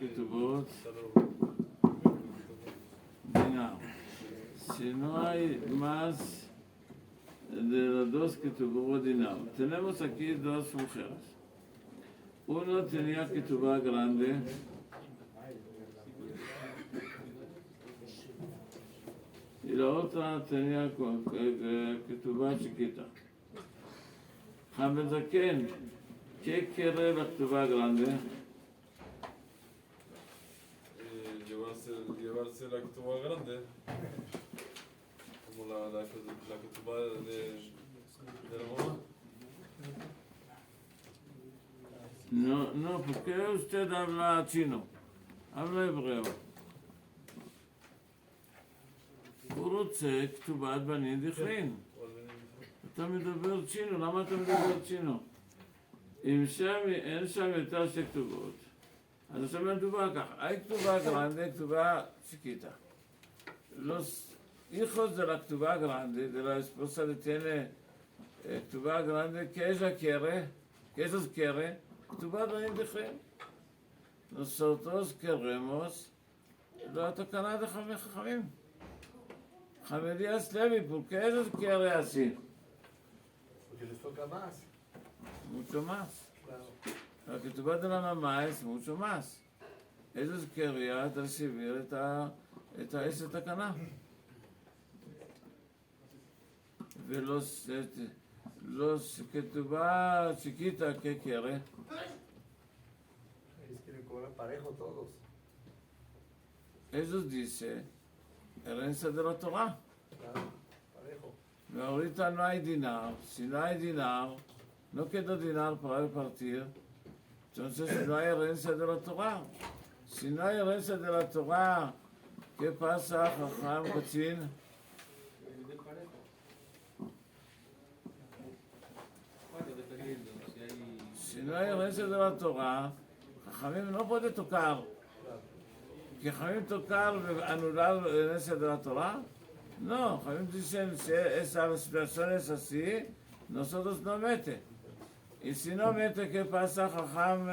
ketubot, dinar. Si no hay más de los dos ketubot dinar. Tenemos aquí dos mujeres. Uno tenía ketubá grande y la otra tenía ketubá chiquita. Hamezaken, ¿qué quiere la ketubá grande? Llevarse la ketubá grande, como la ketubá de la mamá. No, ¿por qué usted habla chino? Habla hebreo. הוא רוצה כתובת בנים דכרין. אתה מדבר צ'ינו, למה אתה מדבר צ'ינו? אם שם אין שם יותר שתי כתובות, אז עכשיו מדובר ככה, hay כתובה grande, כתובה chiquita. Los hijos de la כתובה grande, de la esposa le tiene כתובה grande, que ella quiere, כתובת בנים דכרין. Nosotros queremos la תקנה de חכמים. Javerías Levi, ¿por qué ellos quieren así? Porque les toca más. Mucho más. Claro. La que tú vas de la mamá es mucho más. Ellos querían recibir esa tacana. De los que tú vas chiquita, ¿qué quiere? Ellos quieren cobrar parejo todos. Ellos dicen herencia de la Torah. Claro, parejo. Ahorita no hay dinar. Si no hay dinar, no queda dinar para repartir. Entonces no hay herencia de la Torah. Si no hay herencia de la Torah, ¿qué pasa, Jajam Katzin? Si no hay herencia de la Torah, Jajamim no puede tocar. Que Jajamim tocar anular la herencia de la Torah. No, Jajamim dicen si esa situación es así, nosotros no mete. Y si no mete, ¿qué pasa, Jajam?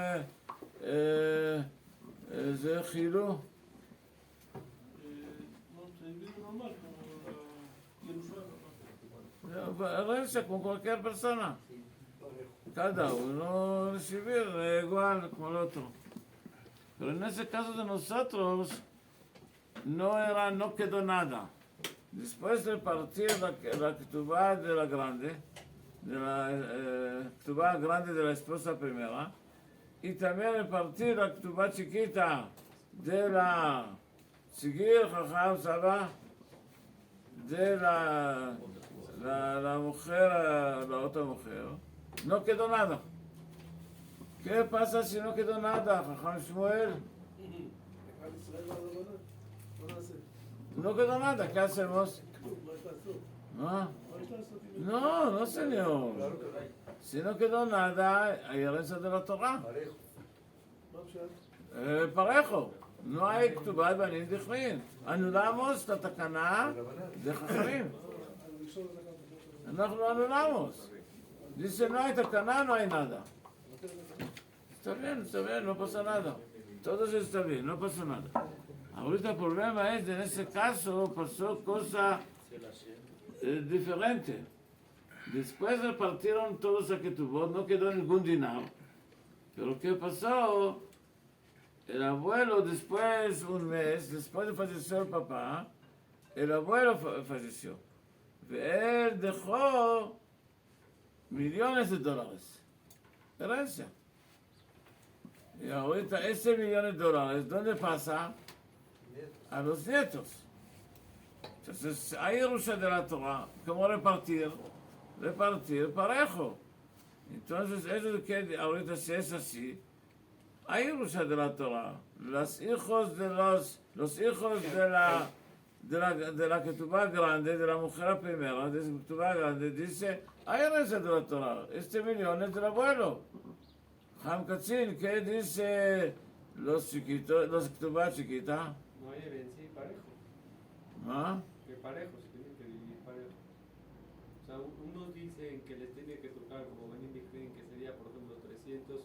זה חילו? Herencia con cualquier persona. Cada uno recibir igual como el otro. Pero en ese caso de nosotros no quedó nada. Después de partir la ketubá de la grande, de la ketubá grande de la esposa primera, y también repartir la ketubá chiquita de la seguir Jajam Saba, de la mujer, la otra mujer, no quedó nada. ¿Qué pasa si no quedó nada, Jajam Shmuel? No quedó nada, ¿qué hacemos? ¿Ah? No, señor. Si no quedó nada, hay herencia de la Torah. Parejo. No hay כתובת בנים דכרין. anulamos la תקנה de חכמים. אנחנו anulamos. Dice, no hay תקנה, no hay nada. Está bien, no pasa nada. Todo está bien, no pasa nada. Ahorita el problema es, en ese caso, pasó cosa diferente. Después repartieron todos a ketubot, no quedó ningún dinar. Pero ¿qué pasó? El abuelo, después, un mes, después de fallecer el papá, el abuelo falleció. Él dejó millones de dólares. Herencia. Y ahorita ese millones de dólares, ¿dónde pasa? A los nietos. Entonces, hay Yerusha de la Torah. ¿Cómo repartir? Repartir parejo. Entonces, eso que ahorita si es así, hay Yerusha de la Torah. Los hijos de la ketubá grande, de la mujer primera, de la ketubá grande, dice, hay herencia de la Torah. Este millón es del abuelo. Jajam Katzin, ¿qué dice los ketubá chiquita? No hay herencia y parejo. ¿Ah? Que parejo, se tiene que dividir parejo. O sea, unos dicen que les tiene que tocar, como Benin creen que sería, por ejemplo, 300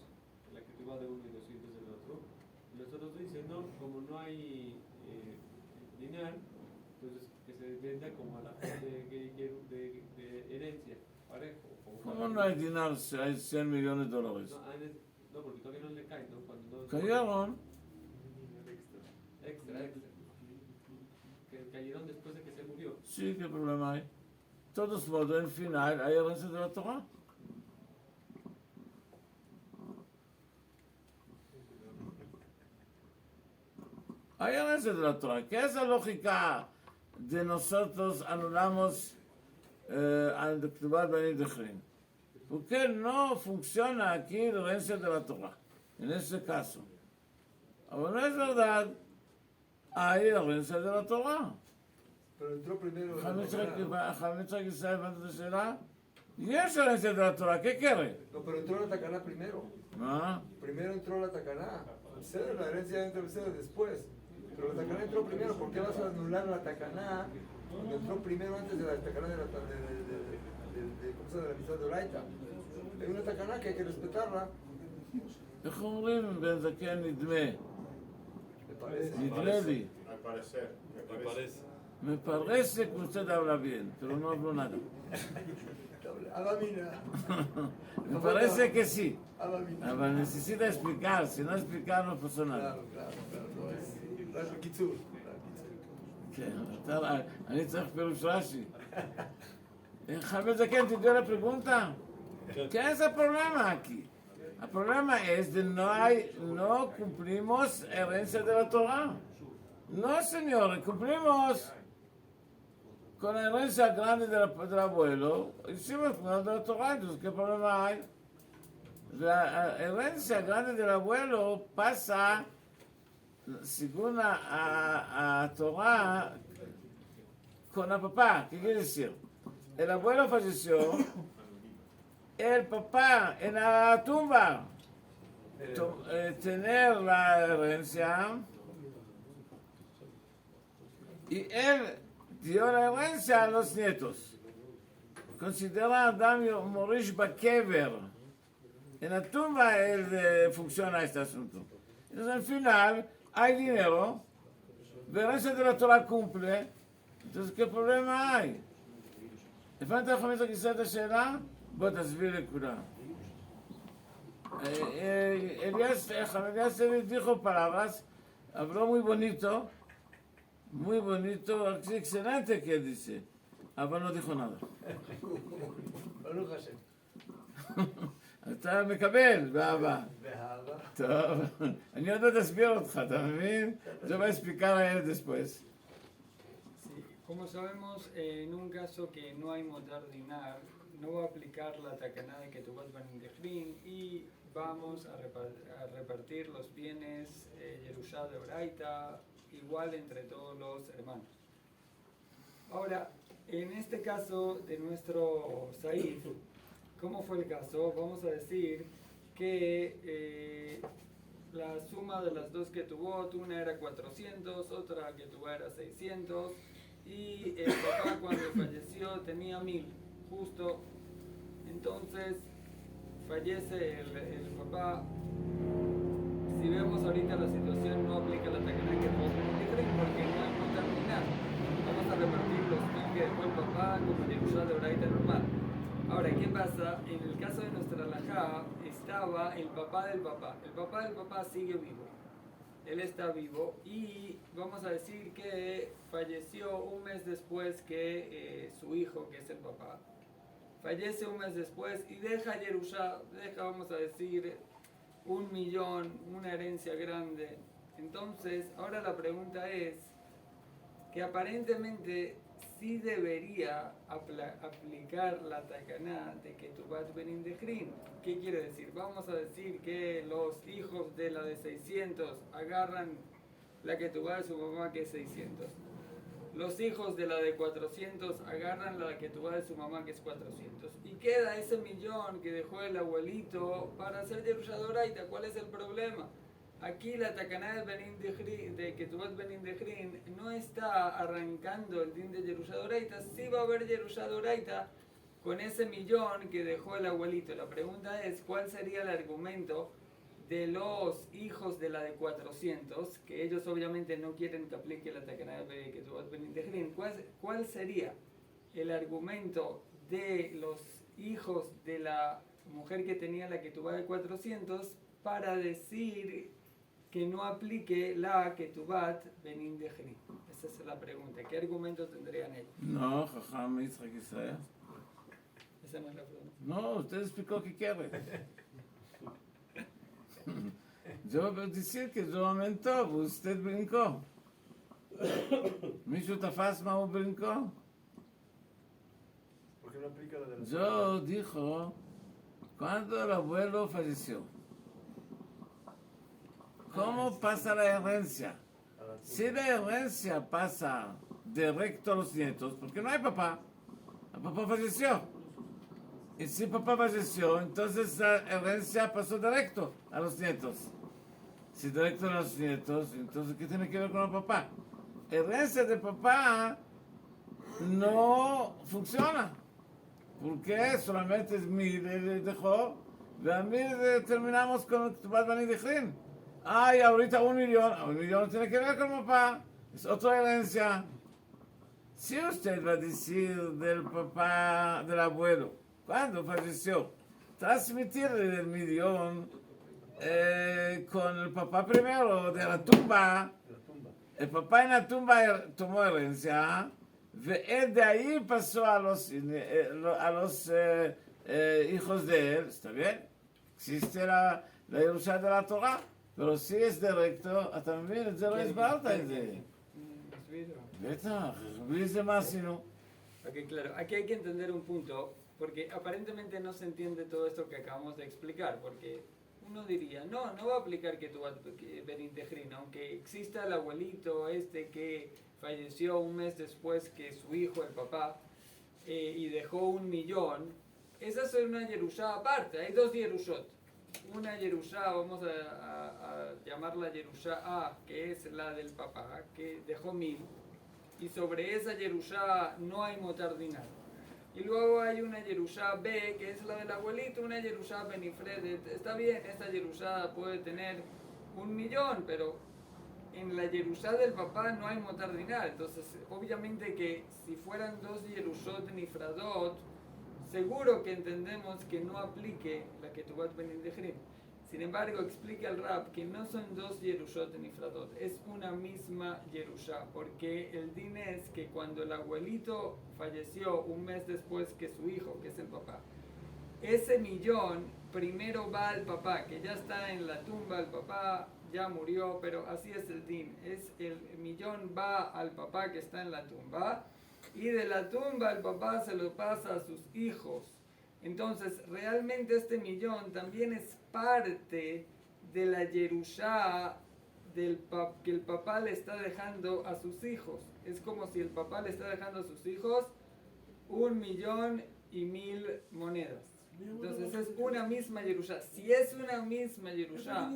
en la que tuvo de uno y 200 del otro. Y los nosotros dicen, no, como no hay dinar, entonces que se venda como a la gente de herencia, parejo. ¿Cómo no hay dinar si hay 100 millones de dólares? No, porque todavía no le cae, ¿no? Cuando no, Cayeron. extra. Que cayeron después de que se murió. Sí, ¿qué problema hay? De todos modos, en final, hay herencia de la Torah. Hay herencia de la Torah. ¿Qué es la lógica de nosotros anulamos al Ketubot Banim Dechrin? ¿Por qué no funciona aquí la herencia de la Torah? En ese caso. Pero no es verdad. Hay herencia de la Torah. Pero entró primero la חמיצה גיסא הבנת את השאלה? יש herencia de la Torah, ¿qué quiere? No, pero entró la tacaná primero. ¿No? Primero entró la tacaná. Ceder, la herencia entra después. Pero la tacaná entró primero. ¿Por qué vas a anular la tacaná cuando entró primero antes de la tacaná de la ¿cómo se llama? De la misa de Oraita? Hay una tacaná que hay que respetarla. איך אומרים בן זקן נדמה? Me parece. נדמה לי. Al parecer. Me parece. Me parece que usted habla bien, pero no hablo nada. Adamina. Me parece que sí. Adamina. אבל necesita explicar, si no explicar no pasa nada. Claro. No es. Rashi Kitzur. כן, אני צריך פירוש רש"י. Javier Zaquén, ¿te dio la pregunta? ¿Qué es el problema aquí? El problema es de no cumplimos herencia de la Torah. No, señor, cumplimos con la herencia grande del abuelo, hicimos con la Torah, entonces, ¿qué problema hay? La herencia grande del abuelo pasa, según a Torah, con el papá. ¿Qué quiere decir? El abuelo falleció, el papá en la tumba, tener la herencia, y él dio la herencia a los nietos. Considera Adam Morish Bakever. En la tumba él funciona este asunto. Entonces al final hay dinero, la herencia de la Torah cumple, entonces ¿qué problema hay? הבנת איך חמיצה כיסא את השאלה? בוא תסביר לכולם. Elías dijo palabras, habló muy bonito, es excelente que dice, אבל no dijo nada. ברוך השם. אתה מקבל, באהבה. באהבה. טוב, אני עוד לא אסביר אותך, אתה מבין? זה va a explicar a él después. Sí, como sabemos, en un caso que no hay modar dinar, no va a aplicar la tacaná de Ketubot Banim Dechrin y vamos a repartir los bienes Yerushá de Oraita igual entre todos los hermanos. Ahora, en este caso de nuestro Said, ¿cómo fue el caso? Vamos a decir que la suma de las dos Ketubot, una era 400, otra Ketubot era 600, y el papá cuando falleció tenía 1000, justo. Entonces fallece el papá. Si vemos ahorita la situación, no aplica la tacaná que todos porque no hay no terminar. Vamos a repartir los 1000 que dejó el papá como Yerushá de Oraita normal. Ahora, ¿qué pasa? En el caso de nuestra alajá estaba el papá del papá. El papá del papá sigue vivo. Él está vivo y vamos a decir que falleció un mes después que su hijo, que es el papá, fallece un mes después y deja Yerushá, vamos a decir, 1 millón, una herencia grande. Entonces, ahora la pregunta es que aparentemente sí debería aplicar la tacaná de Ketubot Banim Dechrin. ¿Qué quiere decir? Vamos a decir que los hijos de la de 600 agarran la Ketubá de su mamá que es 600. Los hijos de la de 400 agarran la Ketubá de su mamá que es 400. Y queda ese millón que dejó el abuelito para hacer Yerushá de Oraita. ¿Cuál es el problema? Aquí la tacaná de Ketubot Banim Dechrin no está arrancando el din de Yerushá de Oraita. Sí va a haber Yerushá de Oraita con ese millón que dejó el abuelito. La pregunta es, ¿cuál sería el argumento de los hijos de la de 400, que ellos obviamente no quieren que aplique la Takana de Ketubot Benindejrin, ¿cuál sería el argumento de los hijos de la mujer que tenía la Ketubá de 400 para decir que no aplique la Ketubat Benindejrin? Esa es la pregunta. ¿Qué argumento tendrían ellos? No, Jajam Yitzhak Israel. Esa no es la pregunta. No, usted explicó que quiere. Yo voy a decir que yo aumentó, usted brincó. ¿Michu tafas ma brincó? ¿Por qué no aplica la de la Yo dijo, cuando el abuelo falleció, ¿cómo pasa la herencia? Si la herencia pasa directo a los nietos, porque no hay papá, el papá falleció. Y si papá falleció, entonces la herencia pasó directo a los nietos. Si directo a los nietos, entonces ¿qué tiene que ver con el papá? Herencia de papá no funciona. Porque solamente es 1000, él dejó, y a 1000 terminamos con Ketubot Benindejrin. Ay, ahorita 1,000,000, 1,000,000 no tiene que ver con papá, es otra herencia. Si usted va a decir del papá, del abuelo, cuando falleció, transmitirle el 1,000,000 con el papá primero de la tumba, el papá en la tumba tomó herencia, y de ahí pasó a los hijos de él, ¿está bien? Existe la Yerusha de la Torah, pero si es directo, también זה לא הסברת את זה. בטח, בלי זה מה עשינו? Ok, claro, aquí hay que entender un punto, porque aparentemente no se entiende todo esto que acabamos de explicar, porque uno diría, no va a aplicar Ketubot Benindejrin, aunque exista el abuelito que falleció un mes después que su hijo, el papá, y dejó 1,000,000, esa es una Yerushá aparte, hay dos Yerushot. Una Yerushá, vamos a llamarla Yerushá A, que es la del papá, que dejó 1,000, y sobre esa Yerushá no hay motar dinar. Y luego hay una Yerushá B, que es la del abuelito, una Yerushá Benifredet. Está bien, esta Yerushá puede tener 1,000,000, pero en la Yerushá del papá no hay motar dinar. Entonces, obviamente que si fueran dos Yerushot Nifradot, seguro que entendemos que no aplique la Ketubot Benindejrin. Sin embargo, explica el Rab que no son dos Yerushot Nifradot, es una misma Yerushá, porque el din es que cuando el abuelito falleció un mes después que su hijo, que es el papá, ese 1,000,000 primero va al papá, que ya está en la tumba, el papá ya murió, pero así es el din, es el 1,000,000 va al papá que está en la tumba, y de la tumba el papá se lo pasa a sus hijos. Entonces, realmente este 1,000,000 también es parte de la Yerushá que el papá le está dejando a sus hijos. Es como si el papá le está dejando a sus hijos 1,000,000 monedas. Entonces es una misma Yerushá. Si es una misma Yerushá,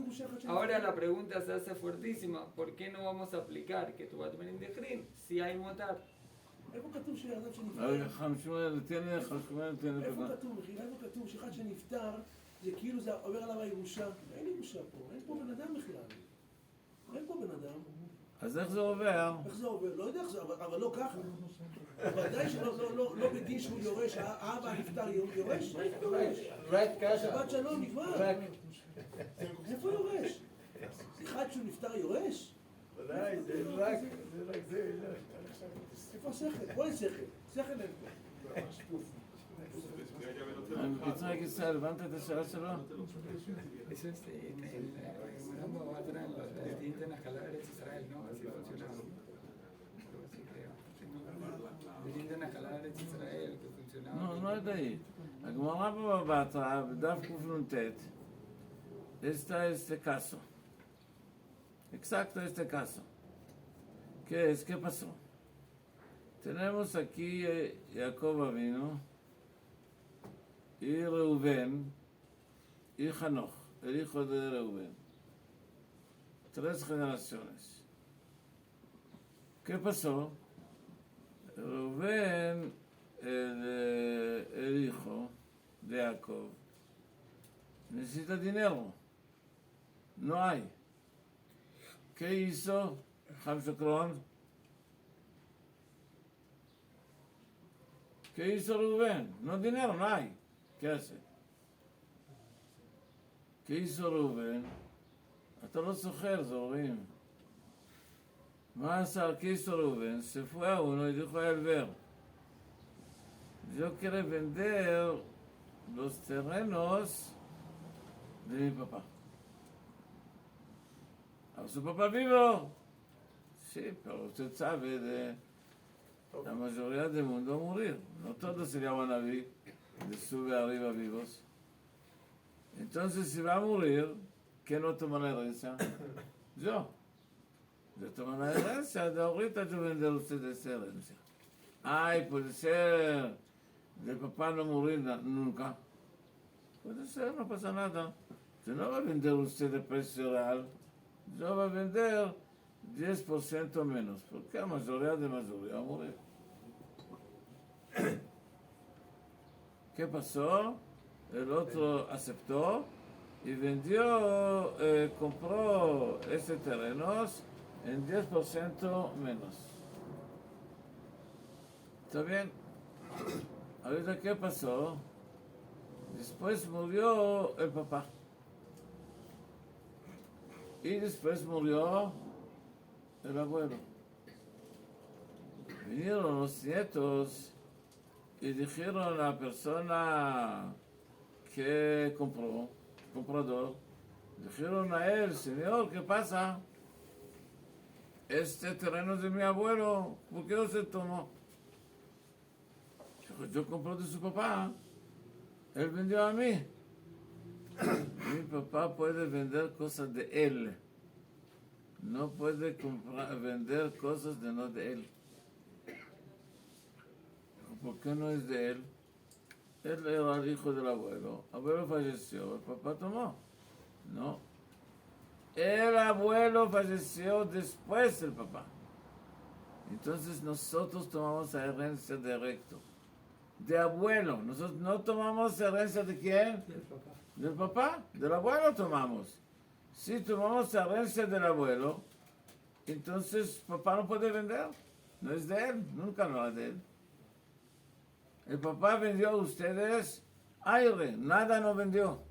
ahora la pregunta se hace fuertísima. ¿Por qué no vamos a aplicar Ketubot Benindejrin si hay motar? איפה כתוב שאדם שנפטר? רגע, חמשמואל, תן לי חמשמואל, תן לי איפה פגע. כתוב? איפה כתוב שאחד שנפטר זה כאילו זה עובר עליו הירושה? אין ירושה פה, אין פה בן אדם בכלל. אין פה בן אדם. אז איך זה עובר? איך זה עובר? לא יודע איך זה, אבל לא ככה. ודאי שלא בדין שהוא יורש, האבא הנפטר יורש? איפה יורש? רק ככה. שבת שלום נגמר. רק. איפה יורש? אחד שהוא נפטר יורש? ודאי, זה רק זה. איפה השכל? בוא לשכל. שכל אין פה. יצחק ישראל, הבנת את השאלה שלו? Eso es en Rambam Batra, en los din de Najalá de Israel, ¿no? Así funcionaba. Algo así creo. El din de Najalá de Israel que funcionaba. לא יודע. הגמרא בבבא בתרא, בדף קנ"ט, está este caso. Exacto este caso. ¿Qué es? ¿Qué pasó? Tenemos aquí Jacob Avinu y Reuben y Hanoch, el hijo de Reuben. 3 generaciones. ¿Qué pasó? Reuben, el hijo de Jacob, necesita dinero. no hay. ¿Qué hizo Hamshokron? ¿Qué hizo Rubén? No dinero, no hay. ¿Qué hace? ¿Qué hizo Rubén? אתה לא זוכר, זוהרים. מה עשה? ¿Qué hizo Rubén? Se fue a uno y dijo a Elber, yo quiero vender los terrenos de mi papá. ¿A su papá vivo? Sí, pero usted sabe de la mayoría del mundo morir. No todos se llaman a vivir, de sube arriba vivos. Entonces, si va a morir, ¿quién no toma la herencia? Yo. Yo tomo la herencia, de ahorita yo vender ustedes esa herencia. Ay, puede ser, del papá no morir nunca. Puede ser, no pasa nada. Yo no va a vender usted el precio real. Yo va a vender 10% menos, porque la mayoría va a morir. ¿Qué pasó? El otro aceptó y vendió, compró ese terrenos en 10% menos. ¿Está bien? Ahorita, ¿qué pasó? Después murió el papá. Y después murió el abuelo. Vinieron los nietos y dijeron a la persona que compró, comprador, dijeron a él, señor, ¿qué pasa? Este terreno es de mi abuelo, ¿por qué no se tomó? Dijo, yo compré de su papá, él vendió a mí. Mi papá puede vender cosas de él, no puede vender cosas de no de él. ¿Por qué no es de él? Él era el hijo del abuelo. El abuelo falleció, el papá tomó. No. El abuelo falleció después del papá. Entonces nosotros tomamos la herencia directo. De abuelo. Nosotros no tomamos herencia de quién? Del papá. Del papá. Del abuelo tomamos. Si tomamos la herencia del abuelo, entonces papá no puede vender. No es de él. Nunca no es de él. El papá vendió a ustedes aire, nada no vendió.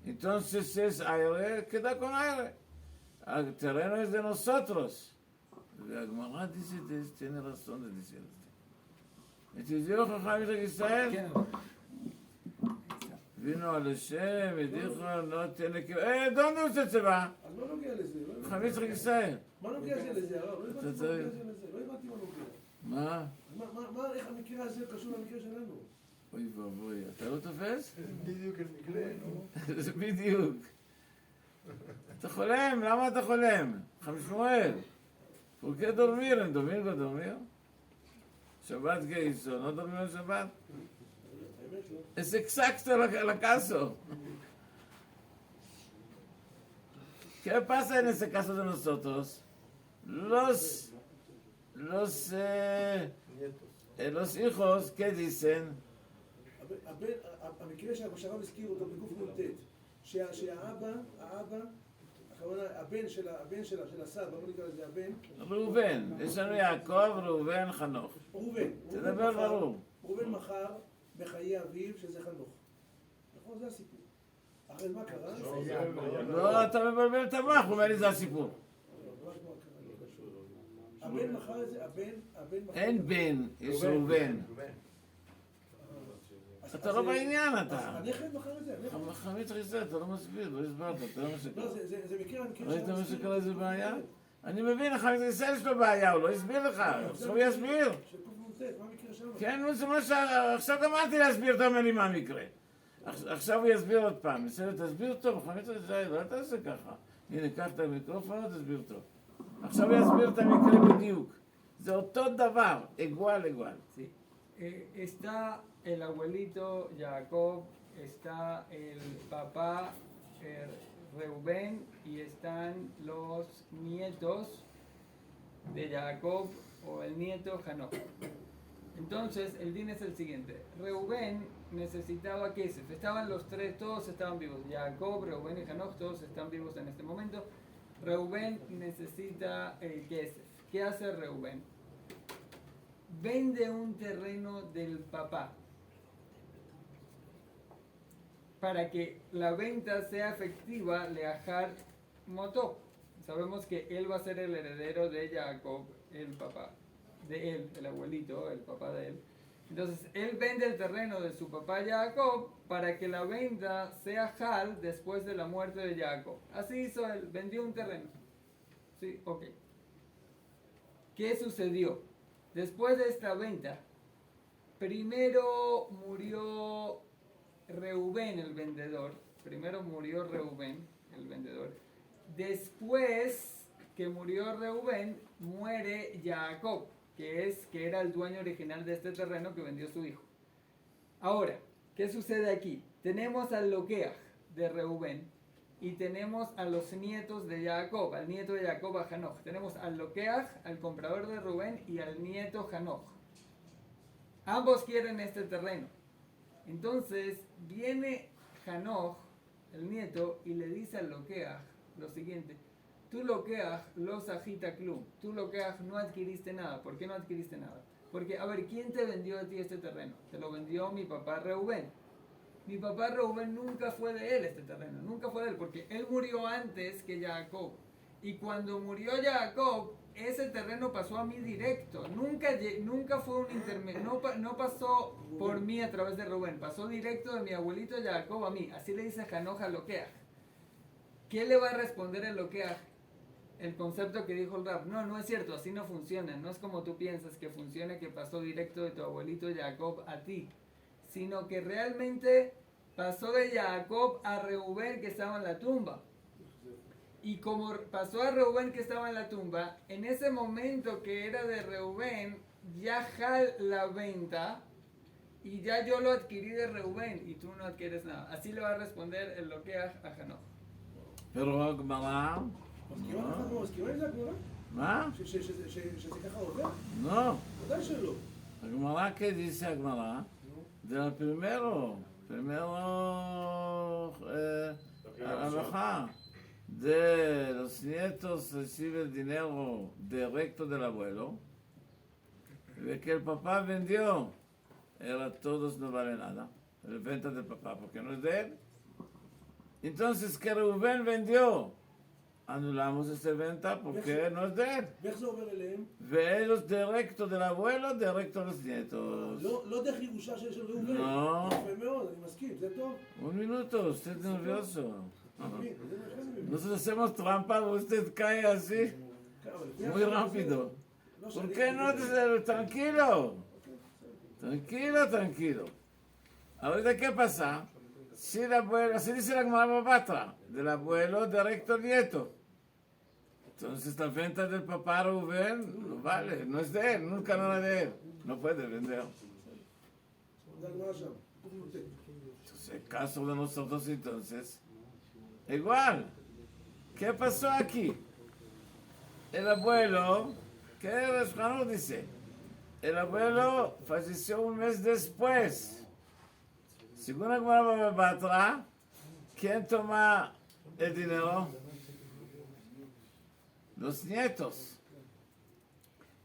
Entonces es aire, queda con aire. El terreno es de nosotros. La Gemara dice, tiene razón de decir esto. Entonces yo, Jajam de Israel, vino al Hashem y dijo, no tiene que... ¿dónde usted se va? אז מה נוגע לזה? Jajam de Israel. מה נוגע זה לזה, הרב? לא הבנתי מה נוגע זה לזה, לא הבנתי מה נוגע. מה? איך המקרה הזה קשור למקרה שלנו? אוי ואבוי, אתה לא תופס? בדיוק el מקרה, נו. זה בדיוק. אתה חולם, למה אתה חולם? חם שמואל. ¿Por qué dormir en domingo dormir? Shabbat que hizo, ¿no dormió en Shabbat? Es exacto el caso. ¿Qué pasa en ese caso de nosotros? Los hijos, ¿qué dicen? המקרה שהרב הזכיר אותו בגוף נ"ט, שהאבא, הכוונה, הבן של הסבא, בוא נקרא לזה הבן. ראובן, יש לנו יעקב, ראובן, חנוך. תדבר ברור. ראובן מכר בחיי אביו, שזה חנוך. נכון? זה הסיפור. אחרי מה קרה? לא, אתה מבלבל את המוח, הוא אומר לי זה הסיפור. הבן מכר את זה, הבן מכר... אין בן, יש ראובן. אתה לא בעניין, אתה. הנכד מכר את זה, הנכד. חמית חיסה, אתה לא מסביר, לא הסברת, אתה לא מסביר. לא, זה מקרה... ראית מה שקרה איזה בעיה? אני מבין, חמית חיסה יש לו בעיה, הוא לא הסביר לך, עכשיו הוא יסביר. מה המקרה שלנו? כן, זה מה עכשיו גמרתי להסביר, אתה אומר לי מה המקרה. עכשיו הוא יסביר עוד פעם, בסדר, תסביר טוב, חמית חיסה, לא תעשה ככה. הנה, קח את המיקרופון, תסביר טוב. עכשיו הוא יסביר את המקרה בדיוק. זה אותו דבר, igual. Sí. Está el abuelito Jacob, está el papá Reubén y están los nietos de Jacob o el nieto Hanoch. Entonces, el din es el siguiente. Reubén necesitaba Kesef. Estaban los tres, todos estaban vivos. Jacob, Reubén y Hanoch, todos están vivos en este momento. Reubén necesita el Kesef. ¿Qué hace Reubén? Vende un terreno del papá para que la venta sea efectiva. Leahar Motó. Sabemos que él va a ser el heredero de Jacob, el papá de él, el abuelito, el papá de él. Entonces, él vende el terreno de su papá Jacob para que la venta sea Hal después de la muerte de Jacob. Así hizo él, vendió un terreno. Sí, ok. ¿Qué sucedió? Después de esta venta, primero murió Reubén, el vendedor. Primero murió Reubén, el vendedor. Después que murió Reubén, muere Jacob, que era el dueño original de este terreno que vendió su hijo. Ahora, ¿qué sucede aquí? Tenemos al Lokeach de Reubén y tenemos a los nietos de Jacob, al nieto de Jacob, a Hanoch. Tenemos al Lokeach, al comprador de Reubén, y al nieto Hanoch. Ambos quieren este terreno. Entonces, viene Hanoch, el nieto, y le dice al Lokeach lo siguiente: tú Lokeach los agita club, tú Lokeach no adquiriste nada. ¿Por qué no adquiriste nada? Porque, a ver, ¿quién te vendió a ti este terreno? Te lo vendió mi papá Reubén. Mi papá Reubén nunca fue de él este terreno, nunca fue de él, porque él murió antes que Jacob. Y cuando murió Jacob, ese terreno pasó a mí directo. Nunca fue un intermedio, no pasó por mí a través de Reubén, pasó directo de mi abuelito Jacob a mí. Así le dice Hanoch a Lokeach. ¿Qué le va a responder el Lokeach? El concepto que dijo el Rab: no es cierto, así no funciona. No es como tú piensas que funciona, que pasó directo de tu abuelito Jacob a ti, sino que realmente pasó de Jacob a Reubén, que estaba en la tumba. Y como pasó a Reubén, que estaba en la tumba, en ese momento que era de Reubén, ya Hal la venta y ya yo lo adquirí de Reubén y tú no adquieres nada. Así le va a responder el Lokeach a Hanoch. pero הגמרא, מסכימה עם זה הגמרא? מה? שזה ככה עובר? No. ודאי שלא. Agmará, ¿qué dice Agmará? De la primero alajá. De los nietos recibe el dinero directo del abuelo, de que el papá vendió, era todos no vale nada, la venta del papá, porque no es de él. Entonces que Rubén vendió, anulamos esta venta porque no es de él. ואיך זה עובר אליהם? ואלו דירקטו del abuelo, דירקטו los nietos. לא דרך ירושה שיש של ראובן. לא. יפה מאוד, אני מסכים, זה טוב. Un minuto, usted es nervioso. מבין, זה מה שאני מבין. Nosotros hacemos trampa, usted cae así, muy rápido. ¿Por qué no? Tranquilo. Tranquilo. Ahorita, ¿qué pasa? Si el abuelo, así dice la Gemara Batra, del abuelo directo al nieto. Entonces la venta del papá Rubén no vale, no es de él, nunca no era de él. No puede vender. זה הגמרא שם. Entonces, el caso de nosotros entonces, igual. ¿Qué pasó aquí? El abuelo, ¿qué el dice? El abuelo falleció un mes después. Según la Gemara Batra, ¿quién toma el dinero? Los nietos.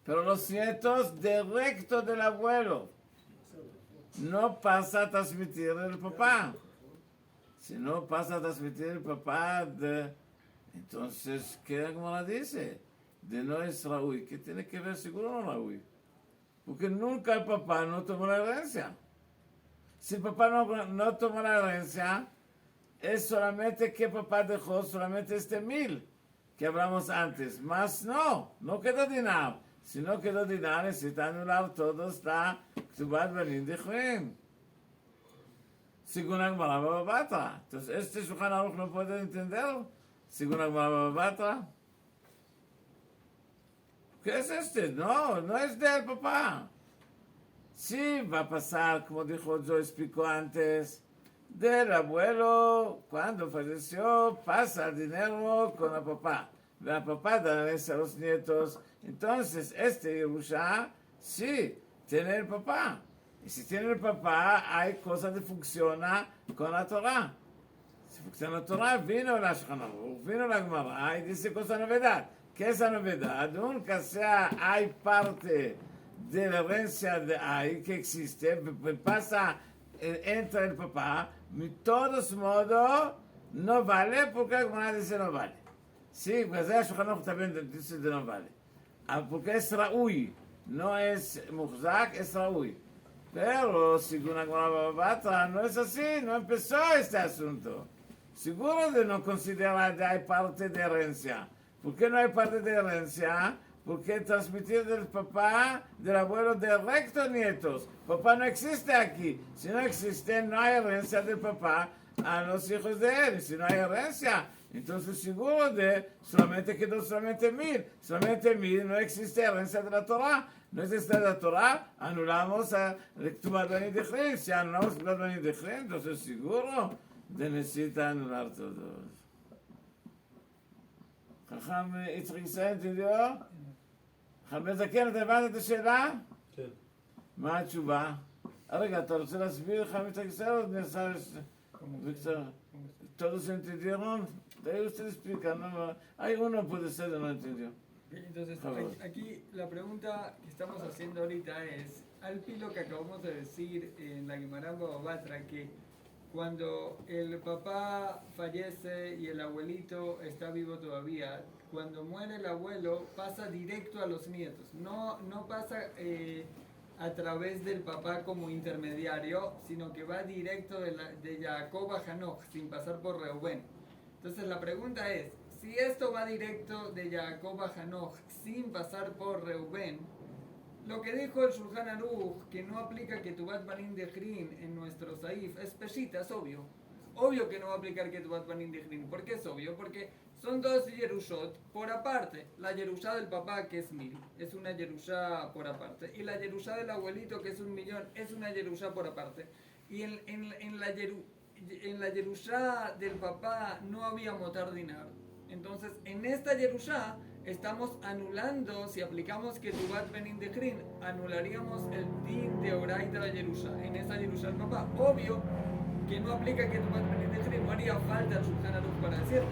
Pero los nietos directo del abuelo. No pasa a transmitir el papá. Si no pasa a transmitir el papá, entonces, ¿qué la Gemara dice? De no es Raúl. ¿Qué tiene que ver? Seguro no Raúl. Porque nunca el papá no tomó la herencia. Si el papá no tomó la herencia, es solamente que el papá dejó solamente 1000 que hablamos antes. Más no quedó dinar. Si no quedó dinar, necesita anular todo, está Ktubat Banim Dichrim. Según la Gemara Baba Batra. Entonces, este Shulchan Aruch no puede entender. Según la Gemara Baba Batra. ¿Qué es este? No es del papá. Sí, va a pasar, como dijo yo, explicó antes, del abuelo, cuando falleció, pasa el dinero con el papá. El papá da herencia a los nietos. Entonces, este Yerusha, sí, tiene el papá. Y si tiene el papá, hay cosas que funcionan con la Torah. Si funciona la Torah, vino la Shulchan Aruch, vino la Gemara y dice cosa novedad. ¿Qué es la novedad? Nunca sea hay parte de la herencia de ahí que existe, pasa, entra el papá, de todos modos, no vale porque la Gemara dice no vale. Sí, pues el Shulchan Aruch también dice que no vale. Porque es Raúi, no es Muhzak, es Raúi. Pero, según la Gemara Baba Batra, no es así, no empezó este asunto. Seguro de no considerar que hay parte de herencia. ¿Por qué no hay parte de herencia? Porque transmitir del papá, del abuelo directo a nietos. Papá no existe aquí. Si no existe, no hay herencia del papá a los hijos de él. Si no hay herencia, entonces seguro de solamente quedó solamente 1000. Solamente 1000, no existe herencia de la Torah. No existe la Torah, anulamos a Ketubot Bani Dichrin. Si anulamos Ketubot Bani Dichrin, entonces seguro de necesita anular todos. חכם יצחק ישראל, תדעו? חכם מזקן, אתה הבנת את השאלה? כן. מה התשובה? רגע, אתה רוצה להסביר חכם יצחק ישראל או נעשה בקצרה? ¿Todos entendieron? De ustedes explican, ¿no? Hay uno puede ser que no entendió. Entonces, Favor. aquí la pregunta que estamos haciendo ahorita es, al pilo que acabamos de decir en la Gemara Baba Batra, que cuando el papá fallece y el abuelito está vivo todavía, cuando muere el abuelo pasa directo a los nietos, no pasa a través del papá como intermediario, sino que va directo de Jacob a Hanoch, sin pasar por Reubén. Entonces la pregunta es, si esto va directo de Jacob a Hanoch, sin pasar por Reubén, lo que dijo el Shulchan Aruch, que no aplica Ketubot Bani Dichrin en nuestro Saif, es peshita, es obvio. Obvio que no va a aplicar Ketubot Bani Dichrin. ¿Por qué es obvio? Porque son dos Yerushot por aparte. La Yerushá del papá, que es 1000, es una Yerushá por aparte. Y la Yerushá del abuelito, que es 1.000.000, es una Yerushá por aparte. Y en la Yerushá del papá no había motar dinar. Entonces, en esta Yerushá estamos anulando, si aplicamos Ketubot Bani Dichrin, anularíamos el din de Oraita de Yerushá, en esa Yerushá del papá. Obvio que no aplica Ketubot Bani Dichrin, no haría falta el Shulchan Aruch para decirlo.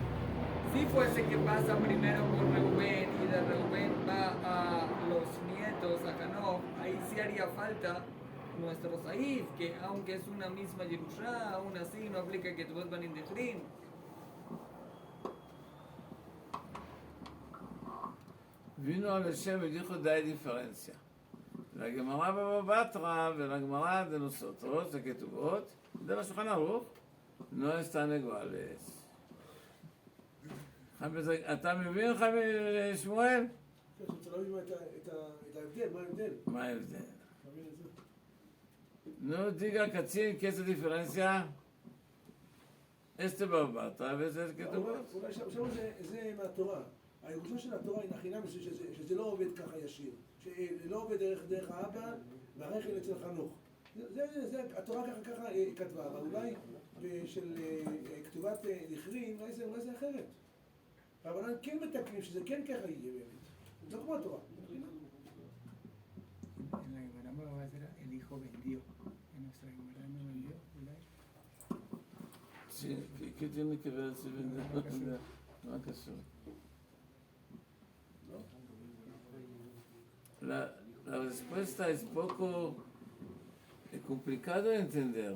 Si fuese que pasa primero por Reubén y de Reubén va a los nietos, a Hanoch, ahí sí haría falta nuestro Saif, que aunque es una misma Yerushá, aún así no aplica Ketubot Bani Dichrin. vino al Hashem y dijo de hay diferencia. La Gemara Baba Batra y la Gemara de nosotros, de Ketubot, de la Shulchan Aruch, no están iguales. אתה מבין, שמואל? כן, שצריך להבין את ההבדל, מה ההבדל? מה ההבדל? תבין את זה. No diga קצין, ¿qué es la diferencia? Este Baba Batra וזה Ketubot. אולי שם זה מהתורה. הירושה של התורה היא נכינה שזה לא עובד ככה ישיר. שלא עובד דרך האבא והרחל אצל חנוך. זה התורה ככה כתבה, אבל אולי של כתובת דיכרין, אולי זה אחרת. אבל כן מתקנים שזה כן ככה יהיה באמת. לא כמו התורה. En la Gemara Baba Batra, el hijo vendió. En nuestra Gemara no vendió, ¿verdad? Sí, ¿qué tiene que ver si vende? No קשור. La respuesta es poco complicado de entender.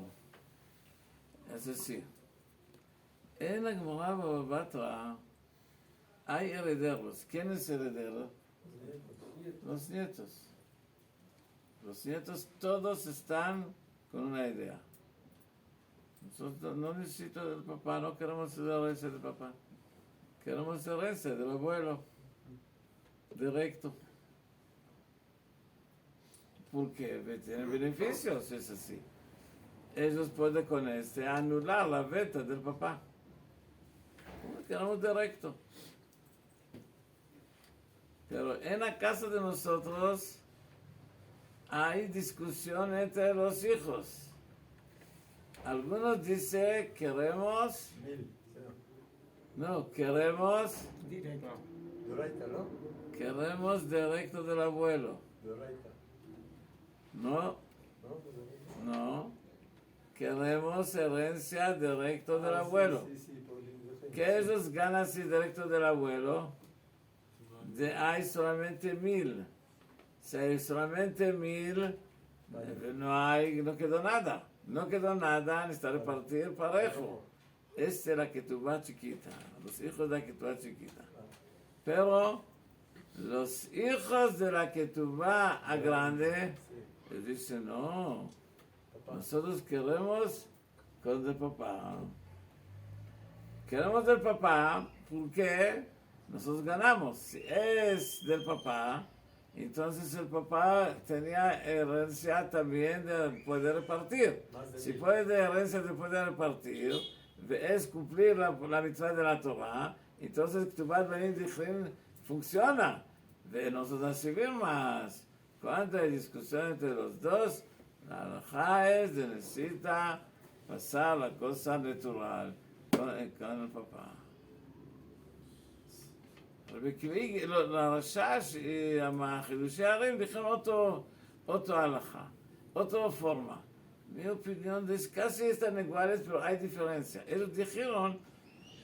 Es así. En la Gemara Baba Batra hay herederos. ¿Quién es heredero? Los nietos. Los nietos todos están con una idea. Nosotros no necesitamos del papá, no queremos la herencia del papá. Queremos la herencia del abuelo. Directo. Porque tienen beneficios, es así. Ellos pueden con anular la venta del papá. Queremos directo. Pero en la casa de nosotros hay discusión entre los hijos. Algunos dicen queremos, 1000, no, queremos Directo. Doraita, ¿no? directo del abuelo. Doraita. No, no. Queremos herencia directa del abuelo. Sí, por el ¿Qué ellos ganan si directo del abuelo? Hay solamente 1000. Si hay solamente 1000, no quedó nada. No quedó nada, necesita repartir parejo. Esta es la ketubá chiquita, los hijos de la ketubá chiquita. Pero los hijos de la ketubá a grande, les dicen, no, nosotros queremos con el papá. Queremos del papá porque nosotros ganamos. Si es del papá, entonces el papá tenía herencia también de poder repartir. Si puede de herencia de poder repartir, es cumplir la mitzvah de la Torah, entonces Ketubot Banim Dichrin funciona. De nosotros recibir más. Cuando hay discusión entre los dos, la halajá es de necesita pasar la cosa natural con el papá. La Rashash y חידושי הערים בכלל אותו הלכה, otra forma. Mi opinión es casi están iguales, pero hay diferencia. Ellos dijeron,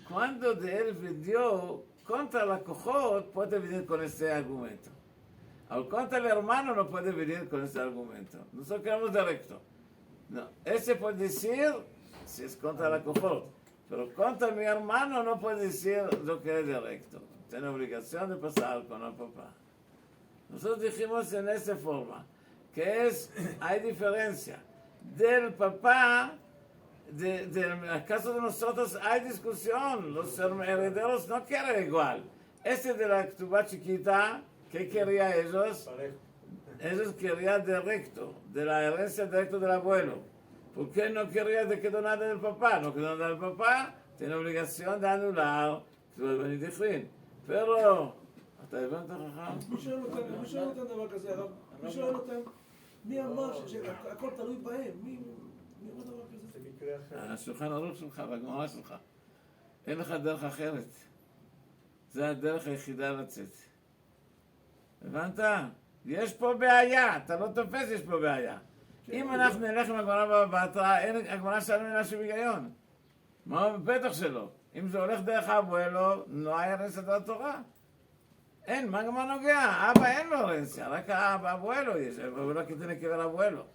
cuando de él vendió contra la cojot, puede venir con este argumento. Al contra el hermano no puede venir con este argumento. Nosotros queremos directo. No, ese puede decir si es contra la cojot, pero contra mi hermano no puede decir lo que es directo. Tiene obligación de pasar con el papá. Nosotros dijimos en esta forma, que hay diferencia. Del papá, en el caso de nosotros hay discusión, los herederos no quieren igual. Este de la ketubá chiquita, ¿qué quería ellos? Ellos querían directo, de la herencia directa del abuelo. ¿Por qué no quería de que nada del papá? No quedó nada del papá, tiene obligación de anular ketubot banim dichrin. pero, אתה הבנת חכם? מי שואל אותם דבר כזה, הרב? מי שואל אותם? מי אמר שהכל תלוי בהם? מי אמר דבר כזה? זה מקרה אחר. השולחן ערוך שלך והגמרא שלך. אין לך דרך אחרת. זה הדרך היחידה לצאת. הבנת? יש פה בעיה, אתה לא תופס, יש פה בעיה. אם אנחנו נלך עם הגמרא בבא בתרא, הגמרא שלנו אין שום היגיון. מה? בטח שלא. אם זה הולך דרך האבואלו, לא היה רנסיה של התורה. אין, מה גם נוגע? אבא אין לו רנסיה, רק האבא אבואלו יש, אבואלו que tiene que ver abuelo.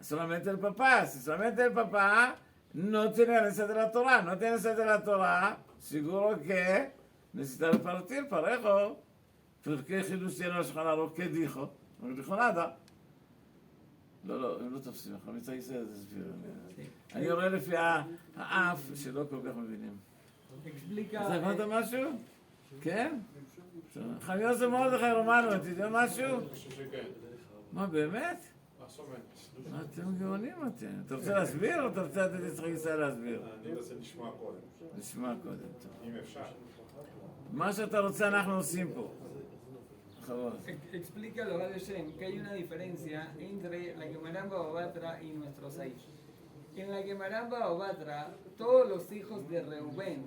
Solamente el papá, si solamente el papá no tiene herencia de la Torah, no tiene herencia de la Torah, seguro que necesita repartir parejo. ¿Por qué חידוש tiene los Shulchan ¿Qué dijo? No dijo nada. לא, הם לא תופסים, אנחנו מצטער להסביר. אני רואה לפי האף שלא כל כך מבינים. אז הבנת משהו? כן? חמיו זה מרדכי רומנו, אתה יודע משהו? מה, באמת? מה, אתם גאונים אתם. אתה רוצה להסביר או אתה רוצה לתת יצחק ישראל להסביר? אני רוצה לשמוע קודם. נשמע קודם, טוב. אם אפשר. מה שאתה רוצה אנחנו עושים פה. Explica lo de Shem que hay una diferencia entre la Gemara Baba Batra y nuestros hijos. En la Gemara Baba Batra, todos los hijos de Reubén,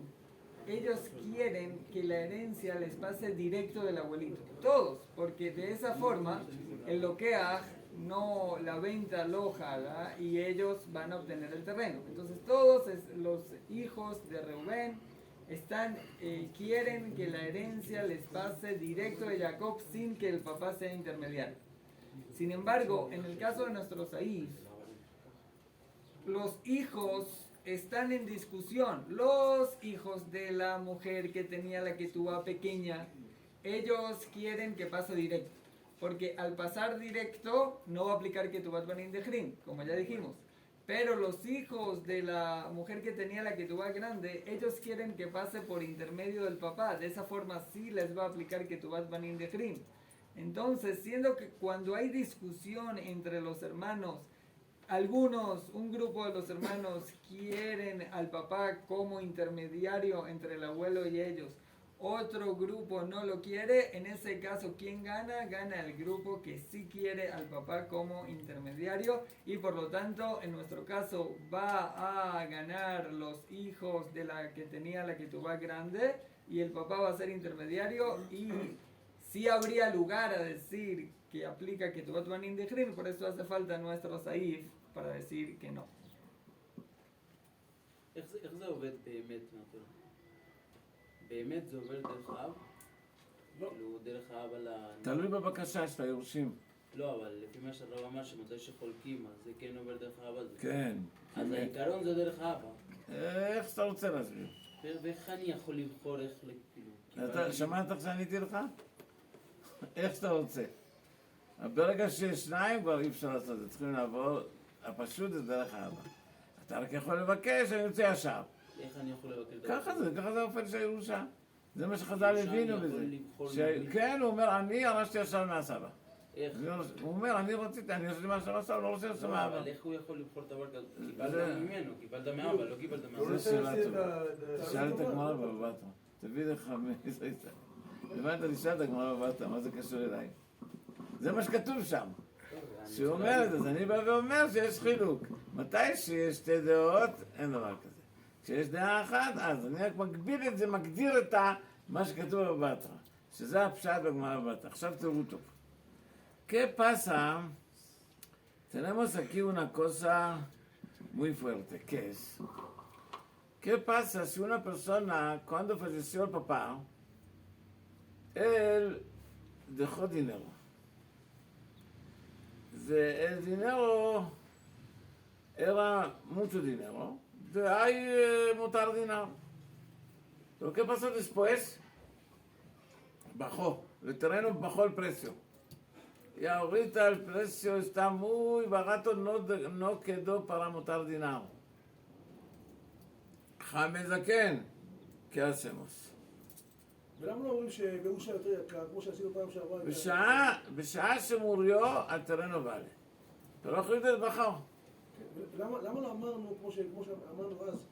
ellos quieren que la herencia les pase directo del abuelito. Todos, porque de esa forma el loqueaj no la venta lo jala y ellos van a obtener el terreno. Entonces todos los hijos de Reubén quieren que la herencia les pase directo de Jacob sin que el papá sea intermediario. Sin embargo, en el caso de nuestros Saís, los hijos están en discusión. Los hijos de la mujer que tenía la ketubá pequeña, ellos quieren que pase directo. Porque al pasar directo no va a aplicar ketubot banim dichrin, como ya dijimos. Pero los hijos de la mujer que tenía la ketubá grande, ellos quieren que pase por intermedio del papá. De esa forma sí les va a aplicar ketubot banim dichrin. Entonces, siendo que cuando hay discusión entre los hermanos, un grupo de los hermanos quieren al papá como intermediario entre el abuelo y ellos, otro grupo no lo quiere, en ese caso, ¿quién gana? Gana el grupo que sí quiere al papá como intermediario y por lo tanto, en nuestro caso, va a ganar los hijos de la que tenía la ketubá grande y el papá va a ser intermediario y sí habría lugar a decir que aplica que Tuvat Banim Dechrin, por eso hace falta nuestro Saif para decir que no. איך זה עובד באמת, נתון? באמת זה עובר דרך האב? לא. כאילו דרך האב על ה... תלוי בבקשה של היורשים. לא, אבל לפי מה שהרב אמר שמתי שחולקים, אז זה כן עובר דרך האב הזה. כן. אז העיקרון זה דרך האבא. איך שאתה רוצה להסביר? ואיך אני יכול לבחור איך כאילו... אתה שמעת איך שעניתי לך? איך שאתה רוצה. ברגע שיש שניים כבר אי אפשר לעשות את זה, צריכים לעבור, הפשוט זה דרך האבא. אתה רק יכול לבקש, אני רוצה ישר. איך אני יכול לבקש דרך ככה זה האופן של הירושה. זה מה שחז"ל הבינו בזה. כן, הוא אומר, אני ירשתי ישר מהסבא. איך? הוא אומר, אני רציתי מהסבא, לא רוצה ישר מהאבא. אבל איך הוא יכול לבחור דבר כזה? קיבלת ממנו, קיבלת מאבא, לא קיבלת הוא מאבא. זה רוצה שאלה להוציא את שאל את הגמרא בבבא בתרא. תביא לך מאיזה... הבנת, תשאל את הגמרא בבבא בתרא, מה זה קשור אליי? זה מה שכתוב שם. שהוא אומר את זה, אז אני בא ואומר שיש חילוק. מתי שיש שתי דעות, אין דבר כזה. כשיש דעה אחת, אז אני רק מגביל את זה, מגדיר את מה שכתוב בבבא בתרא. שזה הפשט בגמרא בבבא בתרא. עכשיו תראו טוב. ¿Qué pasa? Tenemos aquí una cosa muy fuerte, que es, ¿qué pasa si una persona, cuando falleció el papá, él dejó dinero? El dinero era mucho dinero, de ahí mutar dinero. Pero ¿qué pasó después? Bajó, el terreno bajó el precio. Y ahorita el precio está muy barato, no quedó para mutar dinero. Jamezaken, ¿qué hacemos? ולמה לא אומרים שבאושה יותר יקר, כמו שעשינו פעם שעברה? בשעה שמוריו, הטרנו ואלה. אתה לא יכול לתת בחר. למה לא אמרנו, כמו שאמרנו אז,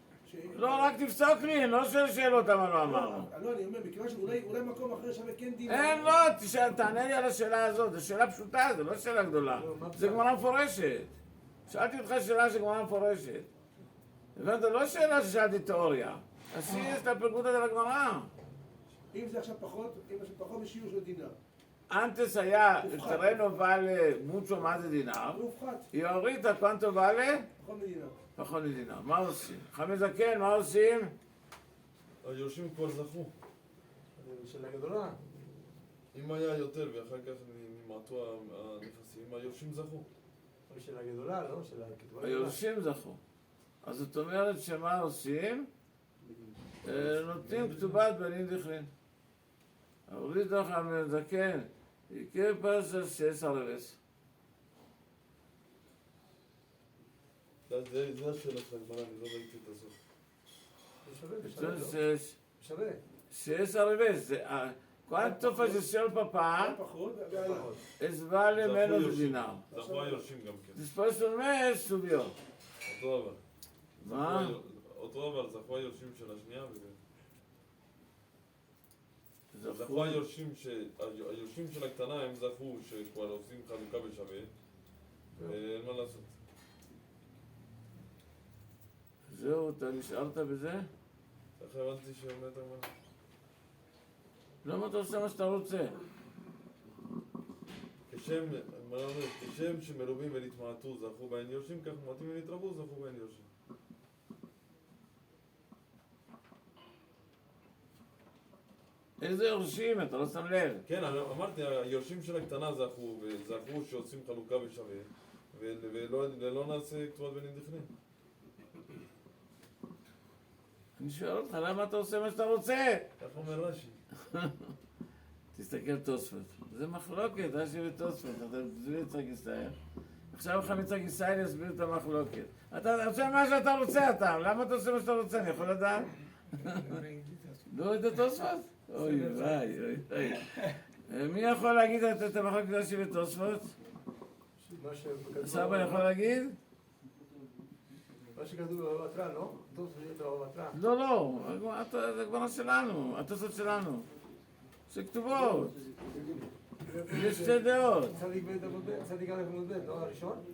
לא, רק תפסוק לי, אני לא שואל שאלות למה לא אמרנו. לא, אני אומר, מכיוון שאולי מקום אחר שווה כן דין. אין, לא, תענה לי על השאלה הזאת, זו שאלה פשוטה, זו לא שאלה גדולה. זה גמרא מפורשת. שאלתי אותך שאלה של גמרא מפורשת. הבנת, לא שאלה ששאלתי תיאוריה. עשי את הפרגות על הגמרא. אם זה עכשיו פחות משיעור של דינר. Antes היה terreno vale mucho más de dinero. והופחת, Y ahorita cuánto vale? פחות מדינר. פחות מדינר. מה עושים? חמזקן, מה עושים? היורשים כבר זכו. שאלה גדולה. אם היה יותר ואחר כך נמעטו הנכסים, היורשים זכו. שאלה גדולה, לא? שאלה כתובה גדולה. היורשים זכו. אז זאת אומרת שמה עושים? נותנים כתובת בנים דכרין. ahorita חמזקן, ¿qué pasa si es al revés? זה השאלה של הגמרא, אני לא ראיתי את הסוף. זה שווה, Entonces, שווה. si es al revés, ¿cuánto falleció el papá? פחות, ועלה. Es vale menos de dinero. זכו היורשים גם כן. Después de un mes subió. אותו דבר. מה? אותו דבר, זכו היורשים של השנייה וזה. זכו זכו. היורשים של הקטנה הם זכו שכבר עושים חלוקה בשווה ואין מה לעשות. זהו, אתה נשארת בזה? ככה הבנתי שאומרת הגמרא. למה אתה עושה מה שאתה רוצה? כשם שמרובים ונתמעטו זכו בהן יורשים, כך מועטים ונתרבו זכו בהן יורשים. איזה יורשים? אתה לא שם לב. כן, אמרתי, היורשים של הקטנה זכו, וזכו שעושים חלוקה בשווה, ולא נעשה כתובת בנים דכרין. אני שואל אותך, למה אתה עושה מה שאתה רוצה? כך אומר רש"י. תסתכל תוספות. זה מחלוקת, רש"י ותוספות. אתה תסביר את יצחק ישראל. עכשיו לך יצחק ישראל יסביר את המחלוקת. אתה עושה מה שאתה רוצה, אתה. למה אתה עושה מה שאתה רוצה? אני יכול לדעת? לא את התוספות? אוי וואי, אוי וואי. מי יכול להגיד את המחלוקת רש"י ותוספות? סבא יכול להגיד? מה שכתוב בבבא בתרא, לא? טוב, זה יהיה בבבא בתרא. לא, לא, זה כבר שלנו, התוספות שלנו. שכתובות. יש שתי דעות. צדיק ב' עמוד ב', צדיק א' עמוד ב', לא הראשון?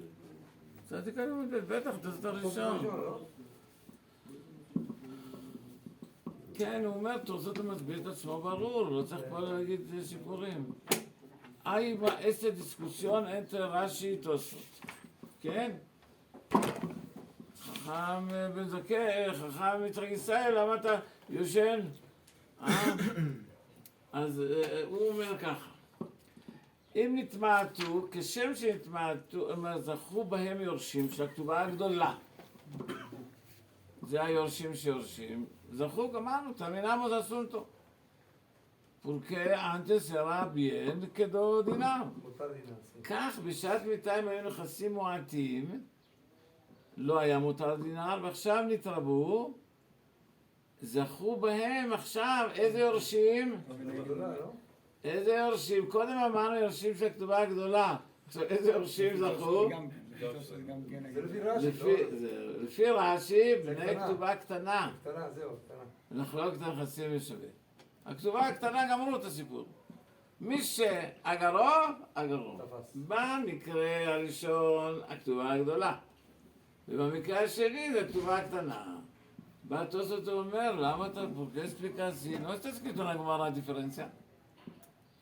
צדיק א' עמוד ב', בטח, התוספות הראשון. לא? כן, הוא אומר, תוספות מסביר את עצמו ברור, לא צריך פה להגיד סיפורים. Hay esta discusión entre Rashi y Tosfot, כן? חכם בן זקן, חכם יצחק ישראל, למה אתה יושן? אז הוא אומר ככה, אם נתמעטו, כשם שנתמעטו, הם זכו בהם יורשים של הכתובה הגדולה. זה היורשים שיורשים. זכו, גמרנו, terminamos asunto. Porque antes era bien כדו דינם. מותר דינם, sí. כך בשעת מיתה הם היו נכסים מועטים, לא היה מותר דינר, ועכשיו נתרבו, זכו בהם עכשיו איזה יורשים? גדולה, לא? איזה יורשים? קודם אמרנו יורשים של הכתובה הגדולה. עכשיו איזה יורשים זכו? גם כן. זה לפי רש"י, לפי רש"י, בני קטנה. כתובה קטנה. קטנה, זהו, קטנה. אנחנו לא קטנה חסים ושווה. הכתובה הקטנה גמרו את הסיפור. מי שאגרו, אגרו. תפס. במקרה הראשון, הכתובה הגדולה. ובמקרה השני, זה הכתובה הקטנה. בא תוספות ואומר, למה אתה פורקס פליקסי? לא está escrito en la Gemara דיפרנציה.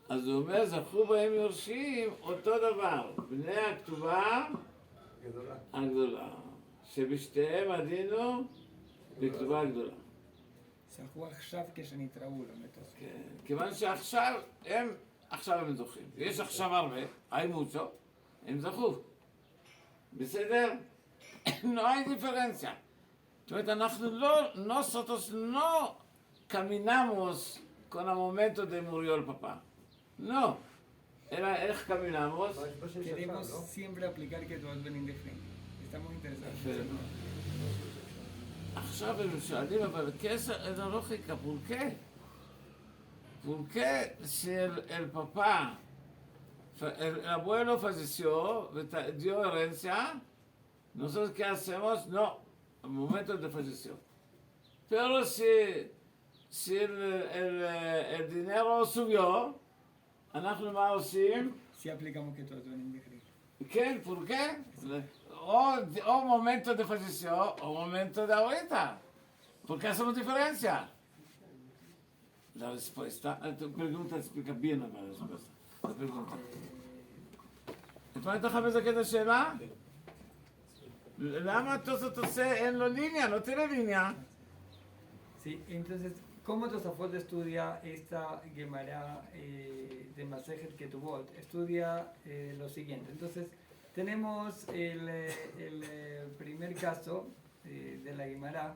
אז הוא אומר, זכו בהם יורשים אותו דבר. בני הכתובה גדולה. הגדולה. שבשתיהם עדינו בכתובה הגדולה. זכו עכשיו כשנתראו, לא מתוספות. כן, כיוון שעכשיו הם זוכים. יש עכשיו הרבה, hay mucho, הם זכו. בסדר? No hay diferencia. זאת אומרת, אנחנו nosotros no caminamos con el momento de murió el papá. No. אלא איך caminamos? מה שיש Queremos עכשיו, לא? siempre aplicar que todos ven indefin. Estamos interesados. יפה מאוד. עכשיו הם שואלים, אבל כסר, איזה לוגיקה, פורקה. Porque si el papá, el abuelo falleció, dio herencia, nosotros ¿qué hacemos? No, al momento de falleció. Pero si el dinero subió, אנחנו מה עושים? Si aplicamos que todos ven indefin. כן, ¿por qué? O momento de falleció o momento de ahorita. ¿Por qué hacemos diferencia? La respuesta, tu pregunta explica bien la respuesta. La pregunta. ¿Entonces déjame sacar la שאלה? למה תוספות עושה אין לו ליניה? לא תראה ליניה. Sí, entonces, ¿cómo Tosafot estudia esta Gemara de Masejet Ketubot? Estudia lo siguiente. Entonces, tenemos el primer caso de la Gemara,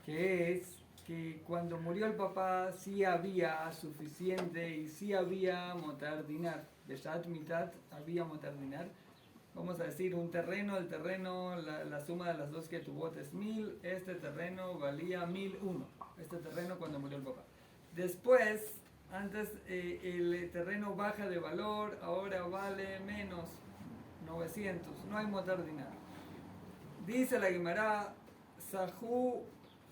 que es que cuando murió el papá sí había suficiente y sí había motar dinar. Beshat mitat había motar dinar. Vamos a decir un terreno, el terreno, la suma de las dos que tuvo es 1000, este terreno valía 1001, este terreno cuando murió el papá. Después, antes el terreno baja de valor, ahora vale menos 900, no hay motar dinar. Dice la Gemara, Sajú,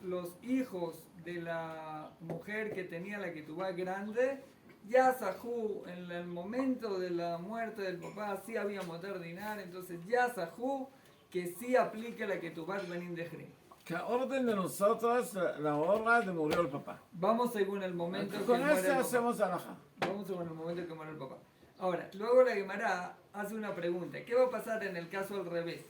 los hijos de la mujer que tenía la ketubá grande, ya Sajú, en el momento de la muerte del papá, sí había motar dinar, entonces ya Sajú, que sí aplique la ketubá benin dejri. כorden de nosotros la hora de murió el papá. Vamos según el momento que Con muere este el papá. hacemos alajá. Vamos según el momento que muere el papá. Ahora, luego la Gemara hace una pregunta. ¿Qué va a pasar en el caso al revés?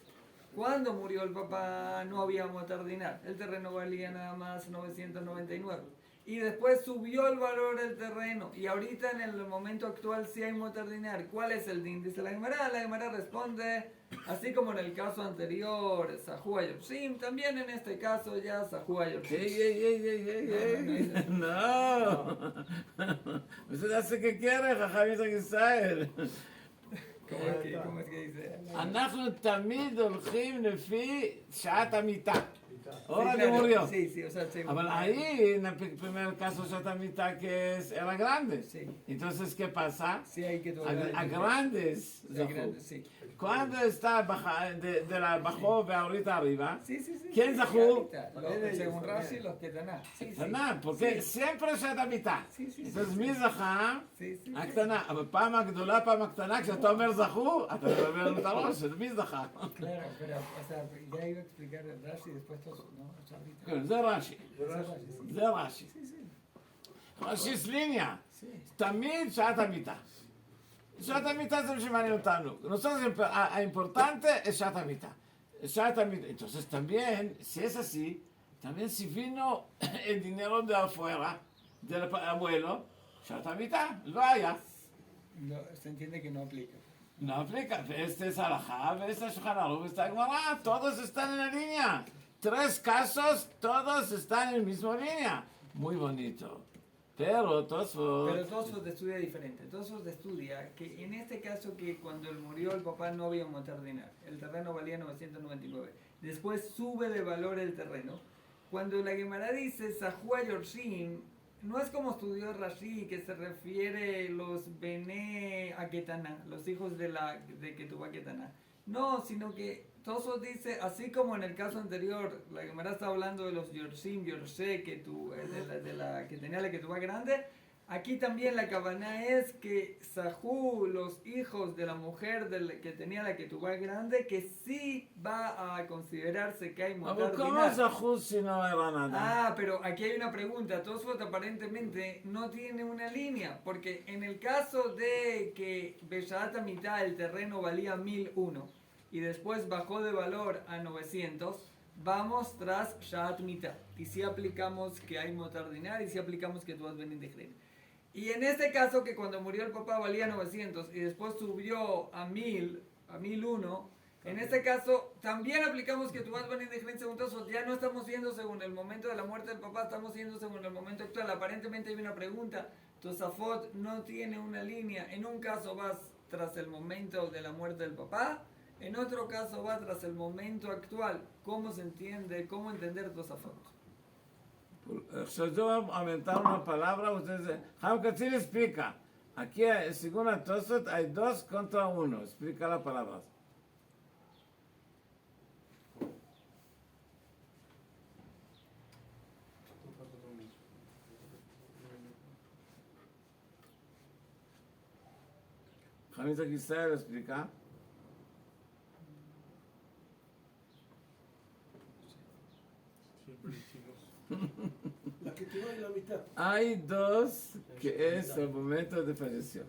Cuando murió el papá no había motar dinar. El terreno valía nada más 999. Y después subió el valor del terreno. Y ahorita en el momento actual sí hay motar dinar. ¿Cuál es el din? Dice la Gemara responde, así como en el caso anterior, Sajú Ayorshim, también en este caso ya Sajú Ayorshim. ey, no. Usted hace que quiere, jajam יצחק ישראל. ¿Cómo es que dice? אנחנו תמיד הולכים לפי שעת המיטה. Sí, hora de claro. murió. Sí, o sea, según- אבל ahí, en el primer caso, שעת המיטה que era grande. Sí. Entonces, ¿qué pasa? Sí, hay que A grandes. Sí, grande, sí. Cuando está de la bajó ahorita arriba, Sí, sí, sí. ¿quién sí, Zahú? ahorita, los- También ellos, según también. Rashi, los que Taná. Sí, sí. Taná, porque siempre es שעת המיטה. Sí, sí, sí, Entonces, sí. מי זכה? Sí, sí. הקטנה, אבל פעם הגדולה, פעם הקטנה, כשאתה אומר זכו, אתה מבלבל לנו את הראש, אז מי זכה? Claro, pero, o sea, ya iba a explicar el Rashi y después todo, ¿no? O sea, ahorita. כן, זה רש"י. Ese Rashi, sí. זה רש"י. Sí, sí. רש"י סליניה. Sí. תמיד שעת המיטה. שעת המיטה זה מה שמעניין אותנו. Nosotros importante es שעת המיטה. Shata Mita. Entonces también, si es así, también si vino el dinero de afuera, del abuelo, Shata Mita, lo haya. No, se entiende que no aplica. No aplica. Este es Alajá, este es Shulchan Aruch, este es Gemara. Todos están en la línea. 3 casos, todos están en la misma línea. Muy bonito. Pero Tosfot... Tosfot estudia diferente. Tosfot estudia que en este caso que cuando él murió el papá no había un montar dinar. El terreno valía 999. Después sube de valor el terreno. Cuando la Gemara dice Sahua Yorshim, no es como estudió Rashi, que se refiere los Bene Aketana, los hijos de Ketubá Aketana. No, sino que Tosfot dice, así como en el caso anterior, la Gemara está hablando de los Yorshim, Yorshe, que tenía la Ketubá grande, aquí también la Kavanah es que Sahu, los hijos de la mujer que tenía la Ketubá grande, que sí va a considerarse que hay montar ¿Cómo dinar. Sahu si no era nada? Ah, pero aquí hay una pregunta. Tosfot aparentemente no tiene una línea, porque en el caso de que Beshat Amitá el terreno valía 1001 y después bajó de valor a 900, vamos tras Shat Mitá. Y si aplicamos que hay montar dinar y si aplicamos que tú has venido de. Y en este caso que cuando murió el papá valía 900 y después subió a 1001, en este caso también aplicamos que tú vas a venir de según Tosfot. Ya no estamos yendo según el momento de la muerte del papá, estamos yendo según el momento actual. Aparentemente hay una pregunta. Tosafot no tiene una línea. En un caso vas tras el momento de la muerte del papá, en otro caso va tras el momento actual. ¿Cómo se entiende? ¿Cómo entender Tosafot? Yo aumentar una palabra, ustedes... Jaime Katzir explica. Aquí, según a Tosfot, hay 2 contra 1. Explica la palabra. Jaime Katzir explica. La que te va en la mitad. Hay 2 que es el momento de falleció.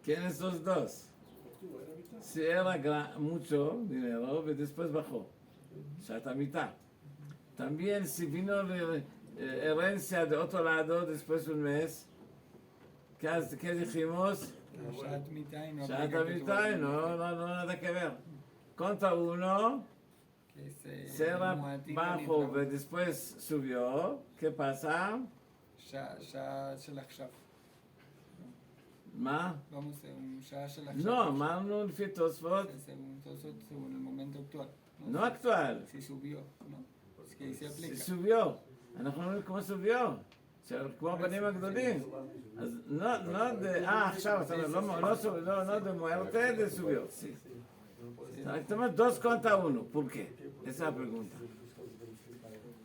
¿Quiénes son los 2? Estuvo en la mitad. Si era mucho dinero y después bajó. Shata mitad. También si vino de herencia de otro lado después de un mes, ¿qué dijimos? Shat Mitá y no Shata aplica que mitad, tú- no, nada que ver. Contra 1, que se era Muatim bajo Benitra. y después subió. ¿Qué pasa? שעה של עכשיו. מה? Vamos según שעה של עכשיו. No, אמרנו לפי תוספות, Según Tosfot, según el momento actual. no actual. Si subió, ¿no? Es que ahí se aplica. סוביו. אנחנו אומרים כמו סוביו. כמו הבנים הגדולים. אז עכשיו, אתה אומר, לא de muerte, de subió. Sí. Tenemos 2 contra 1. ¿Por qué? Esa es la pregunta.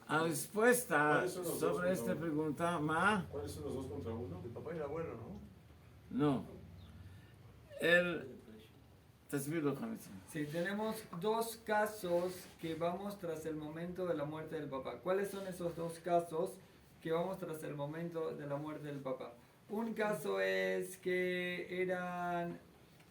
La respuesta sobre esta pregunta, ¿ma? ¿Cuáles son los 2 contra 1? El papá y el abuelo, ¿no? No. תסביר לך מצוין. Sí, tenemos 2 casos que vamos tras el momento de la muerte del papá. ¿Cuáles son esos 2 casos que vamos tras el momento de la muerte del papá? Un caso es que eran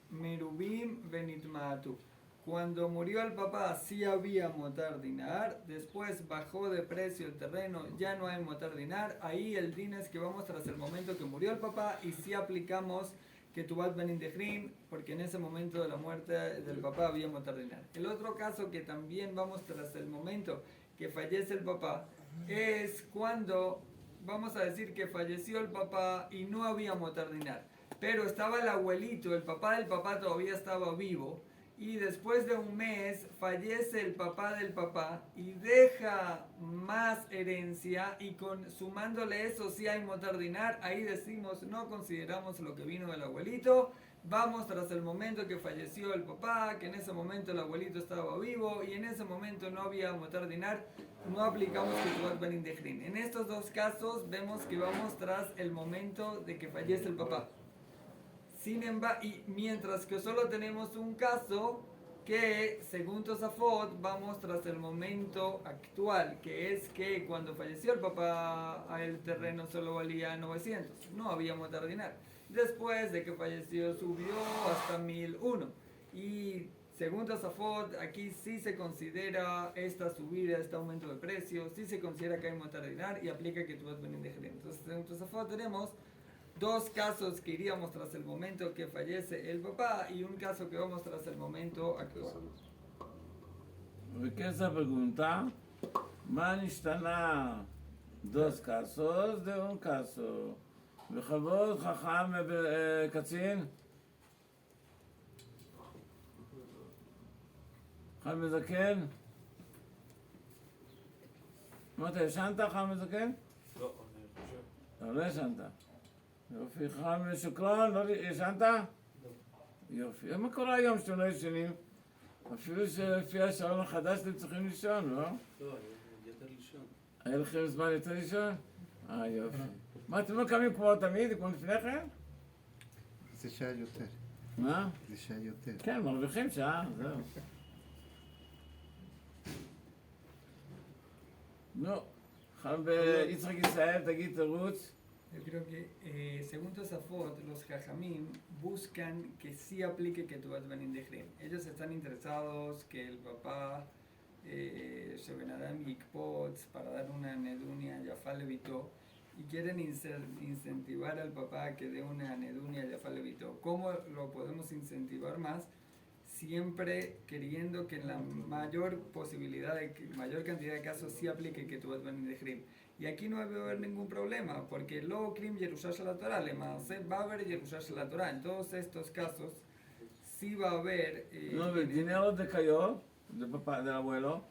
Merubim Benitmaatu. Cuando murió el papá sí había motar dinar, después bajó de precio el terreno, ya no hay motar dinar. Ahí el din es que vamos tras el momento que murió el papá y sí aplicamos que Tubat Ben Indehrin, porque en ese momento de la muerte del papá había motar dinar. El otro caso que también vamos tras el momento que fallece el papá es cuando vamos a decir que falleció el papá y no había motar dinar, pero estaba el abuelito, el papá del papá todavía estaba vivo y después de un mes fallece el papá del papá y deja más herencia y sumándole eso si hay motar dinar, ahí decimos no consideramos lo que vino del abuelito, vamos tras el momento que falleció el papá, que en ese momento el abuelito estaba vivo y en ese momento no había motar dinar, no aplicamos Ketubot Ben Indechrin. En estos dos casos vemos que vamos tras el momento de que fallece el papá. Sin embargo, y mientras que solo tenemos un caso que, según Tosafot, vamos tras el momento actual, que es que cuando falleció el papá, el terreno solo valía 900, no había motar dinar. Después de que falleció subió hasta 1001. Y según Tosafot, aquí sí se considera esta subida, este aumento de precio, sí se considera que hay motar dinar y aplica que tú vas a venir de gerente. Entonces, según Tosafot tenemos dos casos que iríamos tras el momento que fallece el papá y un caso que vamos tras el momento actual. esa pregunta, מה נשתנה dos casos de un caso? בכבוד חכם קצין? חכם מזקן? אמרת, ישנת חכם מזקן? לא, אני חושב. לא ישנת. יופי, חכם משוקרן, לא ישנת? יופי. מה קורה היום שאתם לא ישנים? אפילו שלפי השעון החדש אתם צריכים לישון, לא? לא, יותר לישון. היה לכם זמן יותר לישון? יופי. מה, אתם לא קמים כמו תמיד, כמו לפני כן? זה שעה יותר. מה? זה שעה יותר. כן, מרוויחים שעה, זהו. נו, חם ביצחק ישראל, תגיד תירוץ. Yo creo que, según Tosafot, los Jajamim buscan que sí aplique Ketubot Ben Indechrin. Ellos están interesados que el papá Sheben Adam Yikpotz para dar una nedunia Yafá levitó y quieren incentivar al papá a que dé una nedunia Yafá levitó. ¿Cómo lo podemos incentivar más? Siempre queriendo que en la mayor posibilidad, mayor cantidad de casos sí aplique Ketubot Ben Indechrin. Y aquí no debe haber ningún problema, porque luego Krim Yerushash la Torah, le va a haber Yerushash la Torah. En todos estos casos, sí va a haber. No, el dinero de cayó, del papá, del abuelo.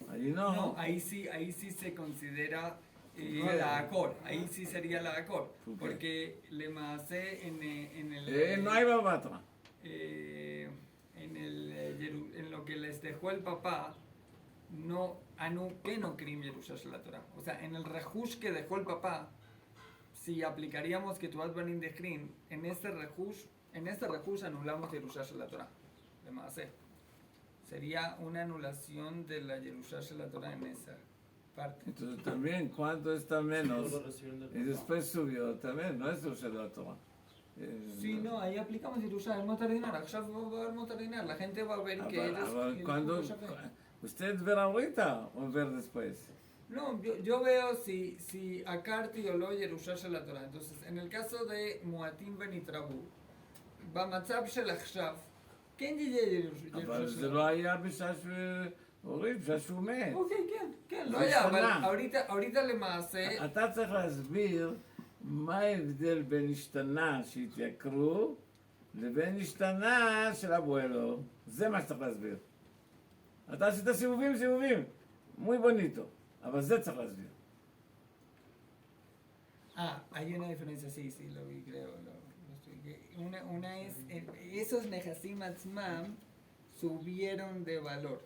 Ahí no. No, ahí sí se considera la Acor. Ahí sí sería la Acor. Porque le masé en el. No hay babatra. En lo que les dejó el papá. Que no Krim Yerushash la Torah. O sea, en el rejush que dejó el papá, si aplicaríamos que tu Ben Indechrin, en este rejush anulamos Yerushash la Torah. Sería una anulación de la Yerushash la Torah en esa parte. Entonces también, ¿cuánto está menos? Y después subió también, no es Yerushash la Torah. Sí, no, ahí aplicamos Yerushash, el Motar Dinar. Ya va a haber Motar Dinar. La gente va a ver que ellos. Cuando ¿usted ver ahorita o ver después? No, yo veo si Akarti o lo Yerushash la Torah. Entonces, en el caso de Muatim Ben Itrabu, במצב של עכשיו, כן יהיה ירושה. אבל זה לא היה בשעה שהוריד, בשעה שהוא מת. אוקיי, כן, לא היה, אבל ahorita למעשה... אתה צריך להסביר מה ההבדל בין השתנה שהתייקרו לבין השתנה של אבואלו. זה מה שצריך להסביר. אתה עשית סיבובים, muy bonito, אבל זה צריך להסביר. Hay una diferencia, sí, lo vi, creo. Una es, esos Nehasim Atzmam subieron de valor.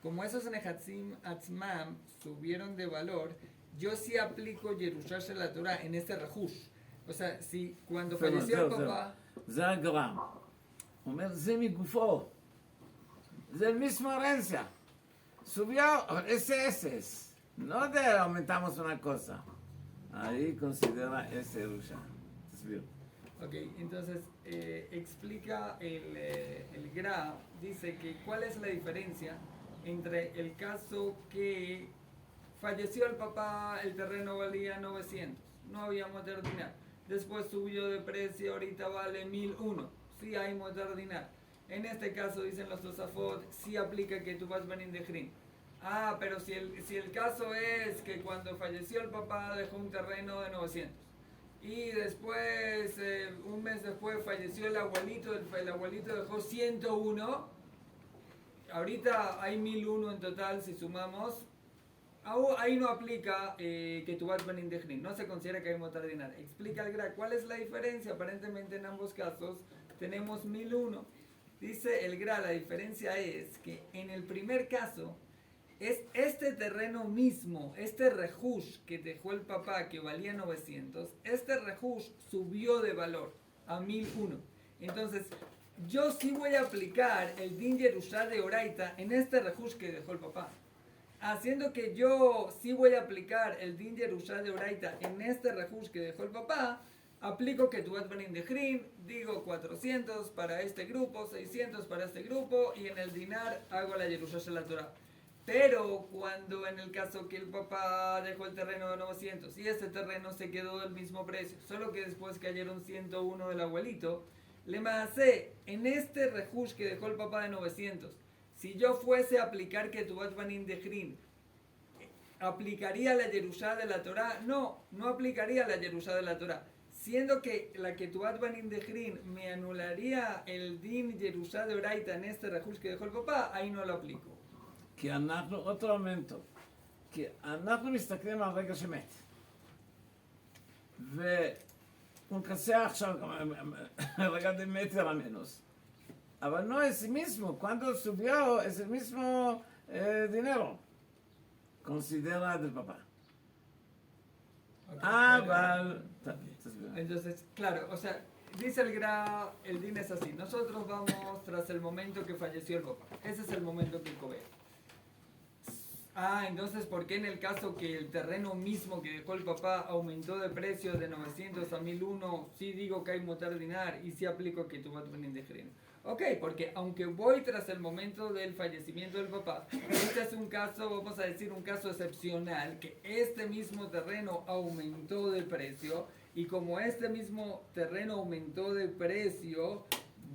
Como esos Nehasim Atzmam subieron de valor, yo sí aplico Yerushash la Torah en este rejush. O sea, si cuando falleció el papá... זה הגרם. הוא אומר, זה מגופו. זה misma herencia. Subió, ese. No de aumentamos una cosa. Ahí considera ese Yerusha. Ok, entonces explica el Gra, dice que cuál es la diferencia entre el caso que falleció el papá, el terreno valía 900, no había motor dinar, después subió de precio, ahorita vale 1001, sí hay motor dinar. En este caso, dicen los Tosafot, sí aplica que tú vas a venir de Jrin. Pero si el caso es que cuando falleció el papá dejó un terreno de 900 y después, un mes después, falleció el abuelito dejó 101. Ahorita hay 1001 en total si sumamos. Ahí no aplica Ketubot Benin Dechrin, no se considera que hay Motar Dinar. Explica el Gra, ¿cuál es la diferencia? Aparentemente en ambos casos tenemos 1001. Dice el Gra, la diferencia es que en el primer caso es este terreno mismo, este rejush que dejó el papá que valía 900, este rejush subió de valor a 1001. Entonces, yo sí voy a aplicar el Din Yerushá de Oraita en este rejush que dejó el papá. Haciendo que yo sí voy a aplicar el Din Yerushá de Oraita en este rejush que dejó el papá, aplico Ketubot Benin Dechrin, digo 400 para este grupo, 600 para este grupo, y en el dinar hago la Yerushá de la Torah. Pero cuando en el caso que el papá dejó el terreno de 900 y ese terreno se quedó del mismo precio, solo que después cayeron 101 del abuelito, le masé en este rejush que dejó el papá de 900. Si yo fuese a aplicar Ketubot Benin Dechrin, ¿aplicaría la Yerushá de la Torah? No, no aplicaría la Yerushá de la Torah. Siendo que la Ketubot Benin Dechrin me anularía el Din Yerushá de Oraita en este rejush que dejó el papá, ahí no lo aplico. כי אנחנו, אותו אלמנטו, כי אנחנו מסתכלים על רגע שמת. והוא מכסה עכשיו רגע de meter a menos. אבל no es el mismo, cuando subió es el mismo dinero. Considera del papá. אבל... Entonces, claro, o sea, dice el Gra, el Din es así. Nosotros vamos tras el momento que falleció el papá. Ese es el momento que cobé. Entonces, ¿por qué en el caso que el terreno mismo que dejó el papá aumentó de precio de 900 a 1001, sí digo que hay Motar Dinar y sí aplico Ketubot Benin Dechrin? Ok, porque aunque voy tras el momento del fallecimiento del papá, este es un caso, vamos a decir, un caso excepcional, que este mismo terreno aumentó de precio, y como este mismo terreno aumentó de precio,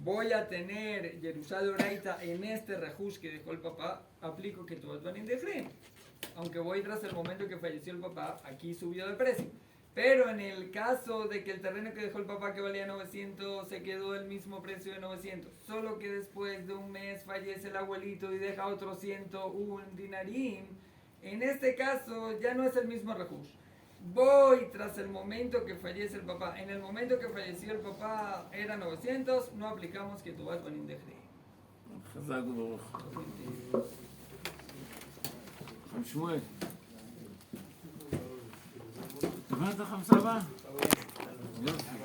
voy a tener Yerushá de Oraita en este rejush que dejó el papá, aplico Ketubot Benin Dechrin. Aunque voy tras el momento que falleció el papá, aquí subió de precio. Pero en el caso de que el terreno que dejó el papá que valía 900 se quedó el mismo precio de 900, solo que después de un mes fallece el abuelito y deja otro 101 dinarín, en este caso ya no es el mismo rejush. Voy tras el momento que fallece el papá. En el momento que falleció el papá era 900, no aplicamos Ketubot Benin Dechrin. חזק וברוך. חם שמואל. הבנת חמסה הבאה? יופי.